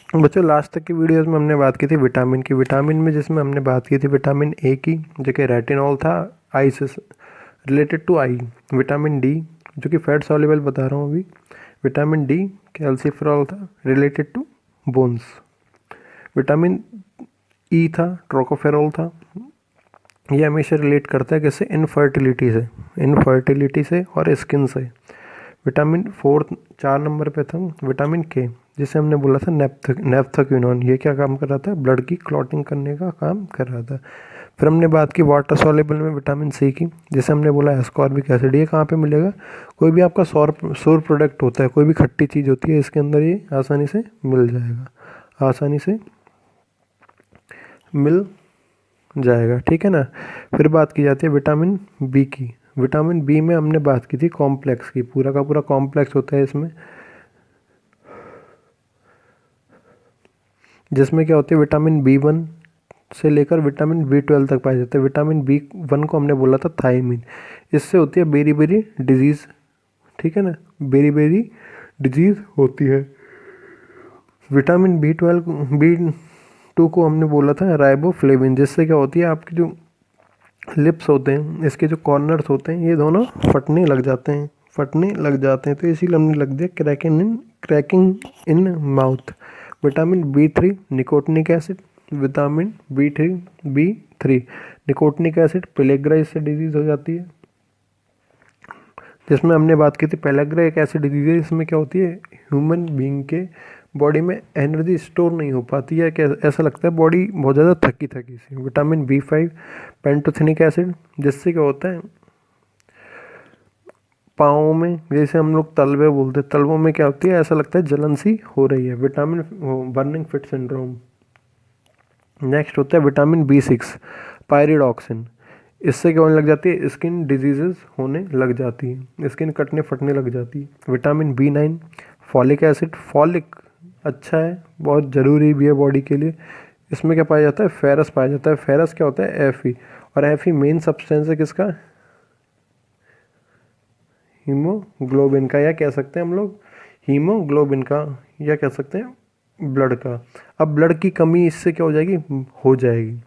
बच्चों लास्ट तक की वीडियोस में हमने बात की थी विटामिन की। विटामिन में जिसमें हमने बात की थी विटामिन ए की, जो कि रेटिनॉल था, आई से related to eye. Vitamin D जो कि फैट सॉल्युबल बता रहा हूँ अभी। विटामिन डी कैल्सिफेरॉल था, related to bones. Vitamin E था, ट्रोकोफेरॉल था। ये हमेशा रिलेट करता है कैसे, इनफर्टिलिटी से और स्किन से। विटामिन फोर्थ 4 नंबर पे था विटामिन के, जिसे हमने बोला था नेफ्थक्विनोन। ये क्या काम कर रहा था, ब्लड की क्लॉटिंग करने का काम कर रहा था। फिर हमने बात की वाटर सॉल्युबल में विटामिन सी की, जिसे हमने बोला एस्कॉर्बिक एसिड। ये कहाँ पे मिलेगा, कोई भी आपका सौर प्रोडक्ट होता है, कोई भी खट्टी चीज़ होती है, इसके अंदर ये आसानी से मिल जाएगा, आसानी से मिल जाएगा, ठीक है ना। फिर बात की जाती है विटामिन बी की। विटामिन बी में हमने बात की थी कॉम्प्लेक्स की, पूरा का पूरा कॉम्प्लेक्स होता है इसमें, जिसमें क्या होती है विटामिन बी 1 से लेकर विटामिन बी 12 तक पाए जाते हैं। विटामिन बी 1 को हमने बोला था थायमिन। इससे होती है बेरी डिजीज़, ठीक है ना, बेरी डिजीज़ होती है। विटामिन बी 2 को हमने बोला था राइबोफ्लेविन, जिससे क्या होती है आपकी जो लिप्स होते हैं, इसके जो कॉर्नर्स होते हैं, ये दोनों फटने लग जाते हैं, तो इसीलिए हमने लग दिया cracking in mouth. Vitamin B 3 nicotinic acid. Vitamin B three nicotinic acid पेलेग्राइज से डिजीज़ हो जाती है, जिसमें हमने बात की थी पेलेग्रा एक ऐसी डिजीज़ है, इसमें क्या होती है ह्यूमन बीइंग के बॉडी में एनर्जी स्टोर नहीं हो पाती है, क्या ऐसा लगता है बॉडी बहुत ज़्यादा थकी सी। विटामिन बी 5 पेंटोथेनिक एसिड, जिससे क्या होता है पाँव में, जैसे हम लोग तलवे बोलते हैं, तलवों में क्या होती है, ऐसा लगता है जलन सी हो रही है, vitamin burning fit syndrome. Next होता है विटामिन बी 6 पायरिडॉक्सिन। इससे क्या होने लग जाती है, स्किन डिजीजेज होने लग जाती है, स्किन कटने फटने लग जाती है। Vitamin B 9 folic acid. Folic अच्छा है, बहुत ज़रूरी भी है बॉडी के लिए। इसमें क्या पाया जाता है, फेरस पाया जाता है। फेरस क्या होता है, एफ और एफ मेन सब्सटेंस है किसका, हीमोग्लोबिन का, या कह सकते हैं हम लोग हीमोग्लोबिन का, या कह सकते हैं ब्लड का। अब ब्लड की कमी इससे क्या हो जाएगी, हो जाएगी,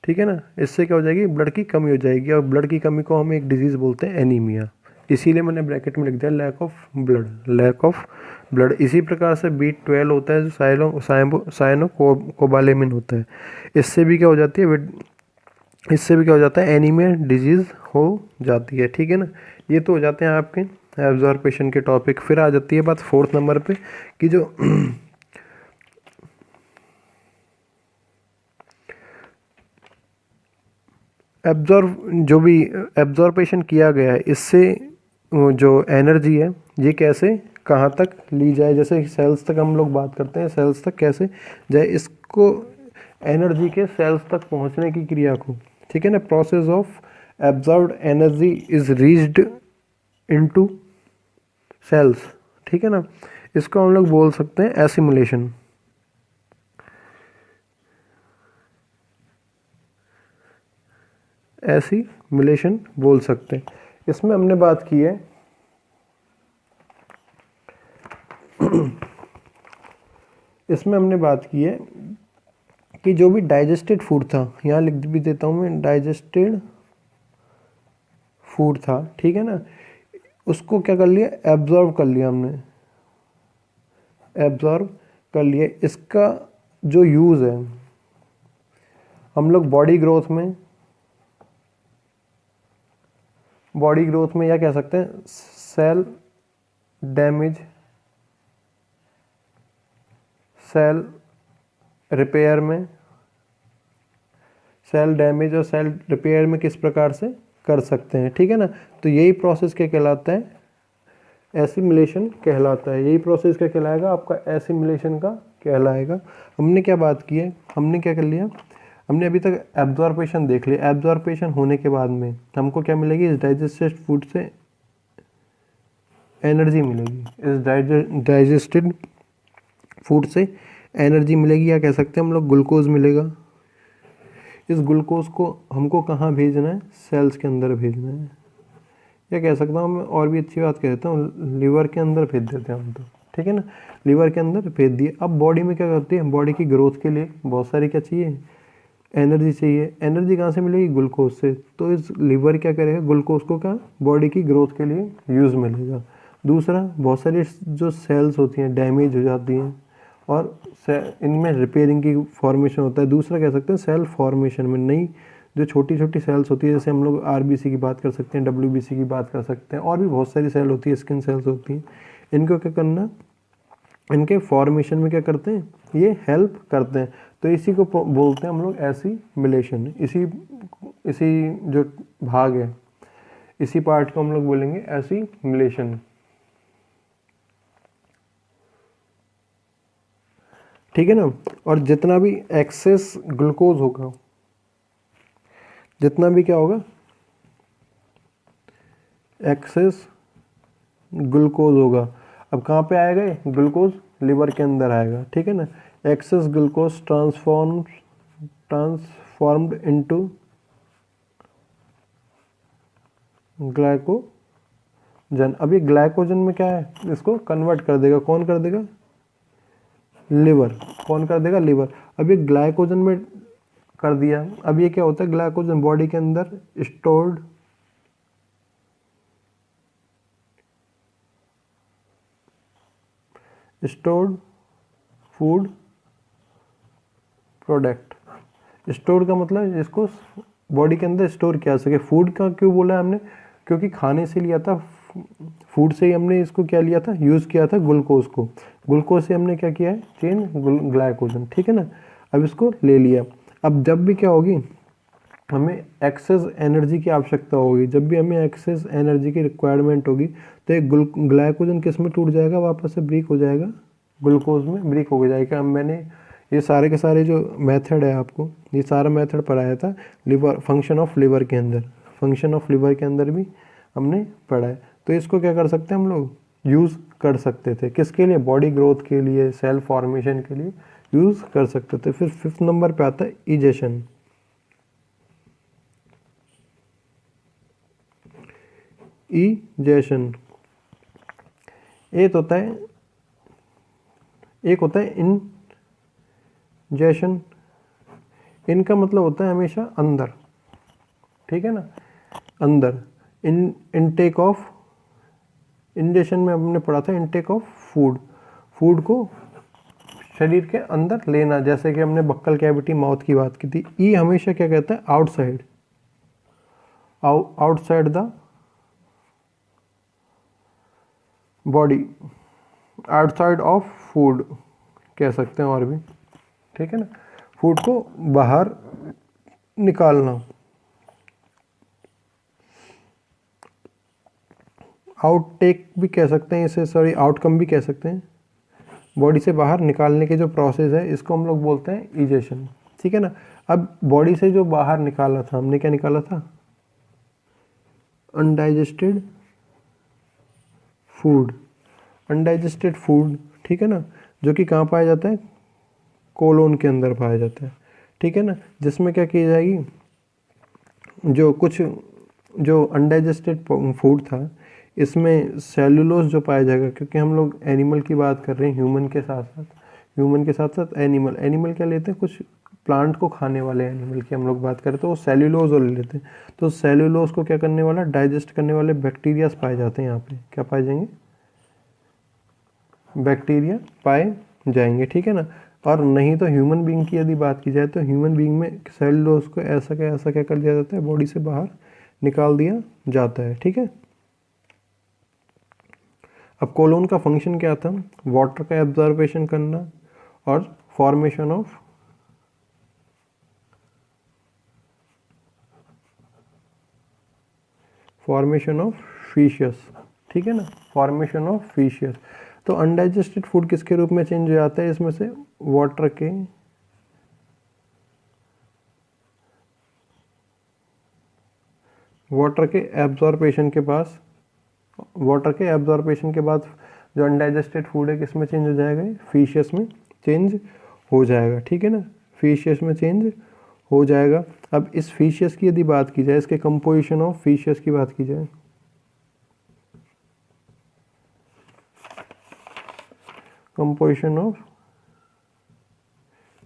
ठीक है ना। इससे क्या हो जाएगी, ब्लड की कमी हो जाएगी, और ब्लड की कमी को हम एक डिजीज़ बोलते हैं एनीमिया। इसीलिए मैंने ब्रैकेट में लिख दिया लैक ऑफ ब्लड। इसी प्रकार से बी 12 होता है जो साइनो कोबालेमिन होता है। इससे भी क्या हो जाती है, इससे भी क्या हो जाता है, एनीमिया डिजीज़ हो जाती है, ठीक है ना। ये तो हो जाते हैं आपके एब्जॉर्प्शन के टॉपिक। फिर आ जाती है बात 4th नंबर पे कि जो जो भी एब्जॉर्प्शन किया गया है, इससे जो एनर्जी है ये कैसे कहाँ तक ली जाए, जैसे सेल्स तक हम लोग बात करते हैं, सेल्स तक कैसे जाए, इसको एनर्जी के सेल्स तक पहुँचने की क्रिया को, ठीक है ना, process of absorbed energy is reached into cells, ठीक है ना। इसको हम लोग बोल सकते हैं एसिमुलेशन। एसिमुलेशन बोल सकते हैं। इसमें हमने बात की है इसमें हमने बात की है कि जो भी डाइजेस्टेड फूड था, यहाँ लिख भी देता हूँ मैं, डाइजेस्टेड फूड था, ठीक है ना, उसको क्या कर लिया, एब्जॉर्ब कर लिया हमने, एब्जॉर्ब कर लिया। इसका जो यूज़ है, हम लोग बॉडी ग्रोथ में या कह सकते हैं सेल डैमेज, सेल रिपेयर में, सेल डैमेज और सेल रिपेयर में किस प्रकार से कर सकते हैं, ठीक है ना। तो यही प्रोसेस क्या कहलाता है, एसिमुलेशन कहलाता है। यही प्रोसेस क्या कहलाएगा, आपका एसिमुलेशन का कहलाएगा। हमने क्या बात की है, हमने क्या कर लिया, हमने अभी तक एब्जॉर्प्शन देख लिया। एब्जॉर्प्शन होने के बाद में हमको क्या मिलेगी, इस डाइजेस्टेड फूड से एनर्जी मिलेगी, इस डाइजेस्टेड फूड से एनर्जी मिलेगी, या कह सकते हैं हम लोग ग्लूकोज मिलेगा। इस ग्लूकोज को हमको कहाँ भेजना है, सेल्स के अंदर भेजना है, या कह सकता हूँ मैं और भी अच्छी बात कह देता हूँ, लिवर के अंदर भेज देते हैं हम तो, ठीक है ना, लीवर के अंदर भेज दिए। अब बॉडी में क्या करती है, बॉडी की ग्रोथ के लिए बहुत सारी क्या चाहिए, एनर्जी चाहिए। एनर्जी कहाँ से मिलेगी, ग्लूकोज से। तो इस लीवर क्या करेगा, ग्लूकोज को क्या बॉडी की ग्रोथ के लिए यूज़ मिलेगा। दूसरा, बहुत सारी जो सेल्स होती हैं डैमेज हो जाती हैं और इनमें रिपेयरिंग की फॉर्मेशन होता है। दूसरा कह सकते हैं सेल फॉर्मेशन में नई जो छोटी छोटी सेल्स होती है, जैसे हम लोग आरबीसी की बात कर सकते हैं, डब्ल्यूबीसी की बात कर सकते हैं, और भी बहुत सारी सेल होती है, स्किन सेल्स होती हैं। इनको क्या करना, इनके फॉर्मेशन में क्या करते हैं, ये हेल्प करते हैं। तो इसी को बोलते हैं हम लोग एसिमिलेशन। इसी इसी जो भाग है, इसी पार्ट को हम लोग बोलेंगे एसिमिलेशन। ठीक है ना। और जितना भी एक्सेस ग्लूकोज होगा, जितना भी क्या होगा, एक्सेस ग्लूकोज होगा, अब कहाँ पे आएगा ये ग्लूकोज, लिवर के अंदर आएगा। ठीक है ना। Access glucose transformed into glycogen. अब ये ग्लाइकोजन में क्या है, इसको कन्वर्ट कर देगा, कौन कर देगा, लिवर। कौन कर देगा, लिवर। अब ये ग्लाइकोजन में कर दिया। अब ये क्या होता है, ग्लाइकोजन बॉडी के अंदर स्टोर्ड फूड प्रोडक्ट। स्टोर का मतलब इसको बॉडी के अंदर स्टोर किया सके। फूड का क्यों बोला है हमने, क्योंकि खाने से लिया था, फूड से ही हमने इसको क्या लिया था, यूज़ किया था ग्लूकोज को। ग्लूकोज से हमने क्या किया है, चेंज ग्लाइकोजन। ठीक है ना। अब इसको ले लिया। अब जब भी क्या होगी, हमें एक्सेस एनर्जी की आवश्यकता होगी, जब भी हमें एक्सेस एनर्जी की रिक्वायरमेंट होगी, तो एक ग्लाइकोजन किस में टूट जाएगा, वापस से ब्रेक हो जाएगा, ग्लूकोज में ब्रेक हो जाएगा। अब मैंने ये सारे के सारे जो मेथड है, आपको ये सारा मेथड पढ़ाया था लिवर, फंक्शन ऑफ लिवर के अंदर। फंक्शन ऑफ लिवर के अंदर भी हमने पढ़ा है। तो इसको क्या कर सकते हैं हम लोग, यूज़ कर सकते थे, किसके लिए, बॉडी ग्रोथ के लिए, सेल फॉर्मेशन के लिए यूज़ कर सकते थे। फिर 5th नंबर पे आता है इजेशन। इजेशन एक होता है, एक होता है इंजेशन। इनका मतलब होता है हमेशा अंदर। ठीक है ना, अंदर। इनटेक ऑफ, इंजेशन में हमने पढ़ा था इनटेक ऑफ फूड, फूड को शरीर के अंदर लेना, जैसे कि हमने बक्कल कैविटी, माउथ की बात की थी। ई हमेशा क्या कहता है, outside, outside the body, outside of food कह सकते हैं और भी। ठीक है ना, फूड को बाहर निकालना। आउटटेक भी कह सकते हैं इसे, सॉरी आउटकम भी कह सकते हैं। बॉडी से बाहर निकालने के जो प्रोसेस है, इसको हम लोग बोलते हैं इजेशन। ठीक है ना। अब बॉडी से जो बाहर निकाला था, हमने क्या निकाला था, अनडाइजेस्टेड फूड। अनडाइजेस्टेड फूड, ठीक है ना, जो कि कहाँ पाया जाता है, कोलोन के अंदर पाया जाता है। ठीक है ना, जिसमें क्या की जाएगी, जो कुछ जो अनडाइजेस्टेड फूड था, इसमें सेलुलोज जो पाया जाएगा, क्योंकि हम लोग एनिमल की बात कर रहे हैं, ह्यूमन के साथ साथ, ह्यूमन के साथ साथ एनिमल। एनिमल क्या लेते हैं, कुछ प्लांट को खाने वाले एनिमल की हम लोग बात करें तो वो सेल्यूलोज ले लेते हैं। तो सेल्यूलोज को क्या करने वाला, डाइजेस्ट करने वाले बैक्टीरियाज पाए जाते हैं। यहाँ पे क्या पाए जाएंगे, बैक्टीरिया पाए जाएंगे। ठीक है ना। और नहीं तो ह्यूमन बीइंग की यदि बात की जाए, तो ह्यूमन बीइंग में सेल्यूलोज को ऐसा क्या कर दिया जाता है, बॉडी से बाहर निकाल दिया जाता है। ठीक है। अब कोलोन का फंक्शन क्या था, वाटर का एब्जॉर्बेशन करना और फॉर्मेशन ऑफ फीशियस। ठीक है ना, फॉर्मेशन ऑफ फीशियस। तो अनडाइजेस्टेड फूड किसके रूप में चेंज हो जाता है, इसमें से वाटर के एब्जॉर्बेशन के पास, वाटर के एब्जॉर्बेशन के बाद जो अनडाइजेस्टेड फूड है किस में चेंज हो जाएगा, फीशियस में चेंज हो जाएगा। ठीक है ना, फीशियस में चेंज हो जाएगा। अब इस फीशियस की यदि बात की जाए, इसके कंपोजिशन ऑफ फीशियस की बात की जाए, कंपोजिशन ऑफ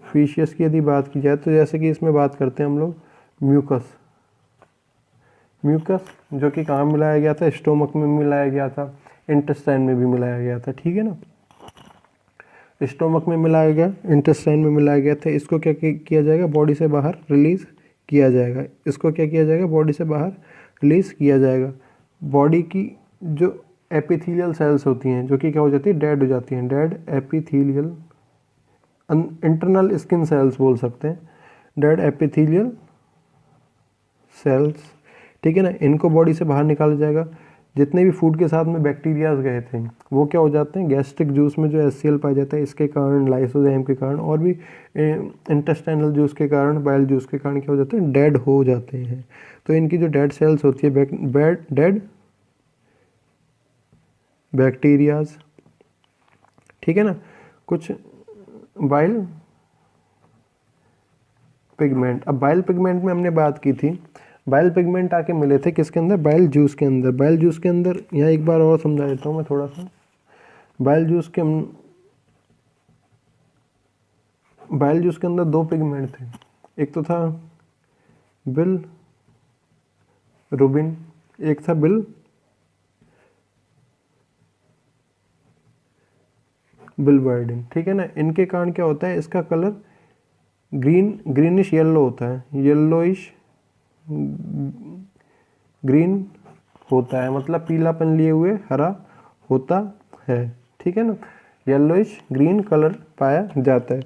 फीशियस की यदि बात की जाए तो जैसे कि इसमें बात करते हैं हम लोग म्यूकस। म्यूकस जो कि कहाँ मिलाया गया था, स्टोमक में मिलाया गया था, इंटेस्टाइन में भी मिलाया गया था, ठीक है ना। स्टोमक में मिलाया गया, इंटेस्टाइन में मिलाया गया था। इसको क्या किया जाएगा, बॉडी से बाहर रिलीज किया जाएगा। इसको क्या किया जाएगा, बॉडी से बाहर रिलीज किया जाएगा। बॉडी की जो एपिथेलियल सेल्स होती हैं जो कि क्या हो जाती है, डेड हो जाती हैं, dead epithelial, internal skin cells बोल सकते हैं, डेड एपिथेलियल सेल्स, ठीक है ना। इनको बॉडी से बाहर निकाला जाएगा। जितने भी फूड के साथ में बैक्टीरियाज गए थे वो क्या हो जाते हैं, गैस्ट्रिक जूस में जो HCl पाया जाता है इसके कारण, लाइसोजाइम के कारण, और भी इंटेस्टाइनल जूस के कारण, बाइल जूस के कारण क्या हो जाते हैं, डेड हो जाते हैं। तो इनकी जो डेड सेल्स होती है, डेड बैक्टीरियाज, ठीक है ना। कुछ बाइल पिगमेंट। अब बाइल पिगमेंट में हमने बात की थी, बाइल पिगमेंट आके मिले थे किसके अंदर, बाइल जूस के अंदर। बाइल जूस के अंदर यहाँ एक बार और समझा देता हूँ मैं थोड़ा सा। बाइल जूस के अंदर दो पिगमेंट थे, एक तो था बिल रुबिन, एक था बिलवर्डिन, ठीक है ना। इनके कारण क्या होता है, इसका कलर ग्रीनिश येलो होता है, येलोइश ग्रीन होता है, मतलब पीलापन लिए हुए हरा होता है, ठीक है ना। येलोइश ग्रीन कलर पाया जाता है,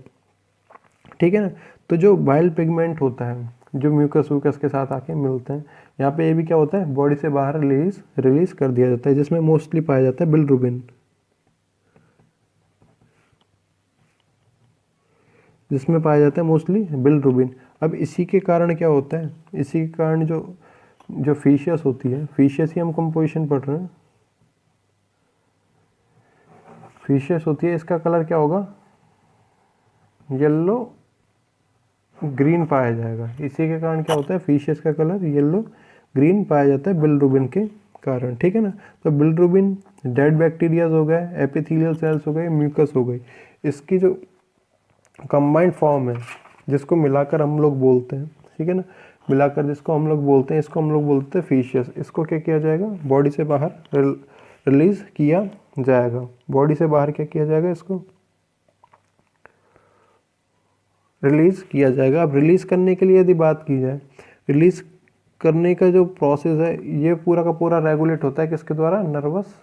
ठीक है ना। तो जो बाइल पिगमेंट होता है जो म्यूकस वूकस के साथ आके मिलते हैं, यहाँ पे ये भी क्या होता है, बॉडी से बाहर रिलीज कर दिया जाता है, जिसमें मोस्टली पाया जाता है बिलरुबिन, जिसमें पाया जाता है मोस्टली बिलरुबिन। अब इसी के कारण क्या होता है, इसी के कारण जो फिशियस होती है, फिशियस ही हम कंपोजिशन पढ़ रहे हैं, फिशियस होती है, इसका कलर क्या होगा, येलो ग्रीन पाया जाएगा। इसी के कारण क्या होता है, फिशियस का कलर येलो ग्रीन पाया जाता है बिलरुबिन के कारण, ठीक है ना। तो बिलरुबिन डेड बैक्टीरियाज हो गए, एपिथेलियल सेल्स हो गए, म्यूकस हो गई, इसकी जो कंबाइंड फॉर्म है जिसको मिलाकर हम लोग बोलते हैं, ठीक है ना, मिलाकर जिसको हम लोग बोलते हैं, इसको हम लोग बोलते हैं फिशियस। इसको क्या किया जाएगा, बॉडी से बाहर रिलीज किया जाएगा। बॉडी से बाहर क्या किया जाएगा, इसको रिलीज किया जाएगा। अब रिलीज करने के लिए यदि बात की जाए, रिलीज करने का जो प्रोसेस है ये पूरा का पूरा रेगुलेट होता है किसके द्वारा, नर्वस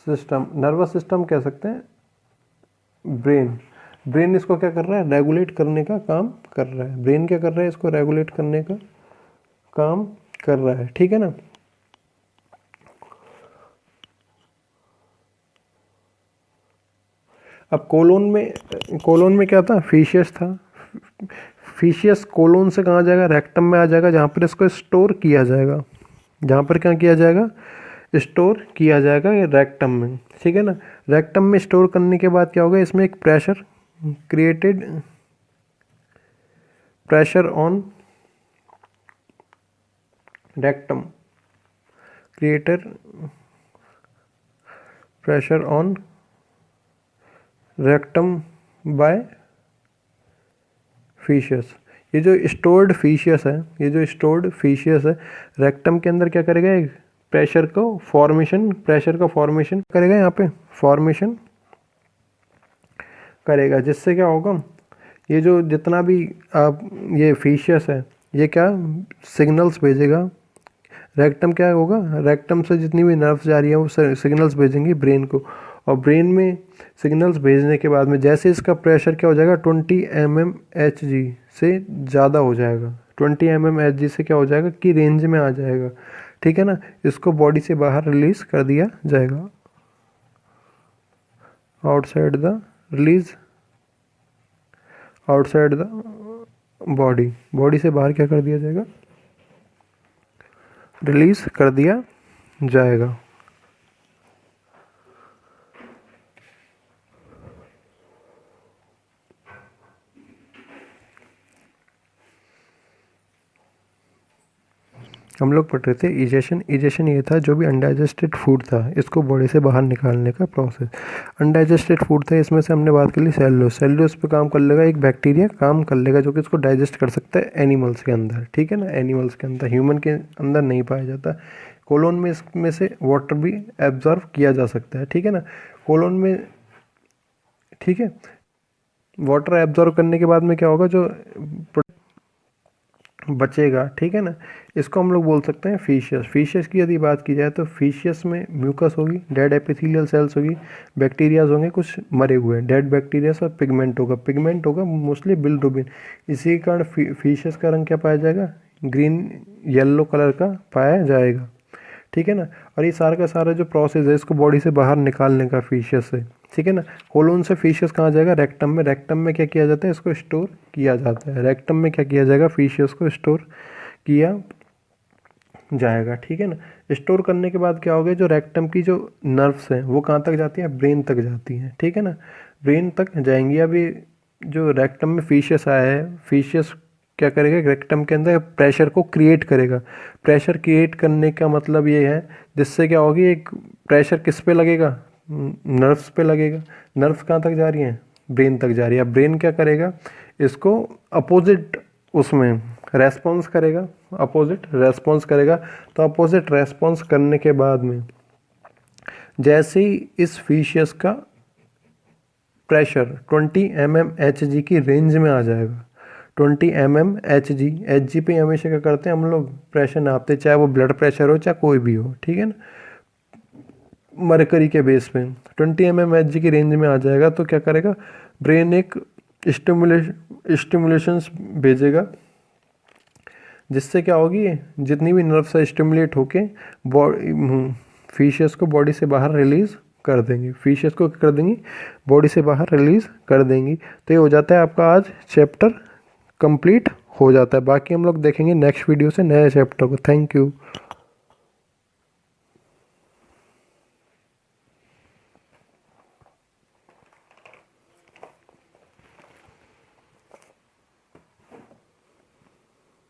सिस्टम। नर्वस सिस्टम कह सकते हैं, ब्रेन इसको क्या कर रहा है, रेगुलेट करने का काम कर रहा है। ब्रेन क्या कर रहा है, इसको रेगुलेट करने का काम कर रहा है, ठीक है ना। अब कोलोन में क्या था, फिशियस था। फिशियस कोलोन से कहाँ जाएगा, रेक्टम में आ जाएगा, जहाँ पर इसको स्टोर किया जाएगा। जहाँ पर क्या किया जाएगा, स्टोर किया जाएगा रेक्टम में, ठीक है ना। रेक्टम में स्टोर करने के बाद क्या होगा, इसमें एक pressure on rectum, pressure on rectum by faeces. ये जो स्टोर्ड फिशियस है, रेक्टम के अंदर क्या करेगा, एक प्रेशर का फॉर्मेशन करेगा, यहाँ पे फॉर्मेशन करेगा, जिससे क्या होगा, ये जो जितना भी ये फिशियस है ये क्या सिग्नल्स भेजेगा। रेक्टम क्या होगा, रेक्टम से जितनी भी नर्व्स जा रही है वो सिग्नल्स भेजेंगी ब्रेन को, और ब्रेन में सिग्नल्स भेजने के बाद में जैसे इसका प्रेशर क्या हो जाएगा, 20 mmHg से ज़्यादा हो जाएगा, 20 mmHg से क्या हो जाएगा कि रेंज में आ जाएगा, ठीक है ना। इसको बॉडी से बाहर रिलीज कर दिया जाएगा, आउटसाइड द बॉडी से बाहर क्या कर दिया जाएगा, रिलीज कर दिया जाएगा। हम लोग पढ़ रहे थे इजेशन। इजेशन ये था जो भी अनडाइजेस्टेड फूड था इसको बॉडी से बाहर निकालने का प्रोसेस। अनडाइजेस्टेड फूड था, इसमें से हमने बात कर ली सेलुलोज। सेलुलोज पे काम कर लेगा एक बैक्टीरिया, काम कर लेगा जो कि इसको डाइजेस्ट कर सकता है एनिमल्स के अंदर, ठीक है ना, एनिमल्स के अंदर, ह्यूमन के अंदर नहीं पाया जाता। कोलोन में इसमें से वाटर भी एब्जॉर्व किया जा सकता है, ठीक है ना, कोलोन में, ठीक है। वाटर एब्जॉर्व करने के बाद में क्या होगा, जो बचेगा, ठीक है ना, इसको हम लोग बोल सकते हैं फीशियस। फीशियस की यदि बात की जाए तो फीशियस में म्यूकस होगी, डेड एपिथेलियल सेल्स होगी, बैक्टीरियाज होंगे कुछ मरे हुए, डेड बैक्टीरियाज, और पिगमेंट होगा। पिगमेंट होगा मोस्टली बिलिरुबिन। इसी के कारण फीशियस का रंग क्या पाया जाएगा, ग्रीन येलो कलर का पाया जाएगा, ठीक है ना। और ये सारा का सारा जो प्रोसेस है इसको बॉडी से बाहर निकालने का फिशियस से, ठीक है ना। कोलोन से फिशियस कहाँ जाएगा, रेक्टम में। रेक्टम में क्या किया जाता है, इसको स्टोर किया जाता है। रेक्टम में क्या किया जाएगा, फिशियस को स्टोर किया जाएगा, ठीक है ना। स्टोर करने के बाद क्या होगा, जो रेक्टम की जो नर्व्स हैं वो कहाँ तक जाती हैं, ब्रेन तक जाती हैं, ठीक है ना, ब्रेन तक जाएंगी। अभी जो रेक्टम में फिशियस आया है, फिशियस क्या करेगा, रेक्टम के अंदर प्रेशर को क्रिएट करेगा। प्रेशर क्रिएट करने का मतलब ये है, जिससे क्या होगी, एक प्रेशर किस पे लगेगा, नर्व्स पे लगेगा। नर्व्स कहाँ तक जा रही हैं, ब्रेन तक जा रही है। ब्रेन क्या करेगा, इसको अपोजिट उसमें रेस्पॉन्स करेगा, अपोजिट रेस्पॉन्स करेगा। तो अपोजिट रेस्पॉन्स करने के बाद में जैसे ही इस फिशियस का प्रेशर 20 mmHg की रेंज में आ जाएगा, 20 mmHg, Hg पे हमेशा क्या करते हैं हम लोग, प्रेशर नापते, चाहे वो ब्लड प्रेशर हो चाहे कोई भी हो, ठीक है ना, मरकरी के बेस पे 20 mmHg की रेंज में आ जाएगा तो क्या करेगा, ब्रेन एक स्टिमुलेशंस भेजेगा, जिससे क्या होगी, जितनी भी नर्व्स है स्टिमुलेट होके फिशियस को बॉडी से बाहर रिलीज कर देंगी, फिशियस को कर देंगी, बॉडी से बाहर रिलीज कर देंगी। तो ये हो जाता है आपका आज चैप्टर कंप्लीट हो जाता है। बाकी हम लोग देखेंगे नेक्स्ट वीडियो से नए चैप्टर को। Thank you.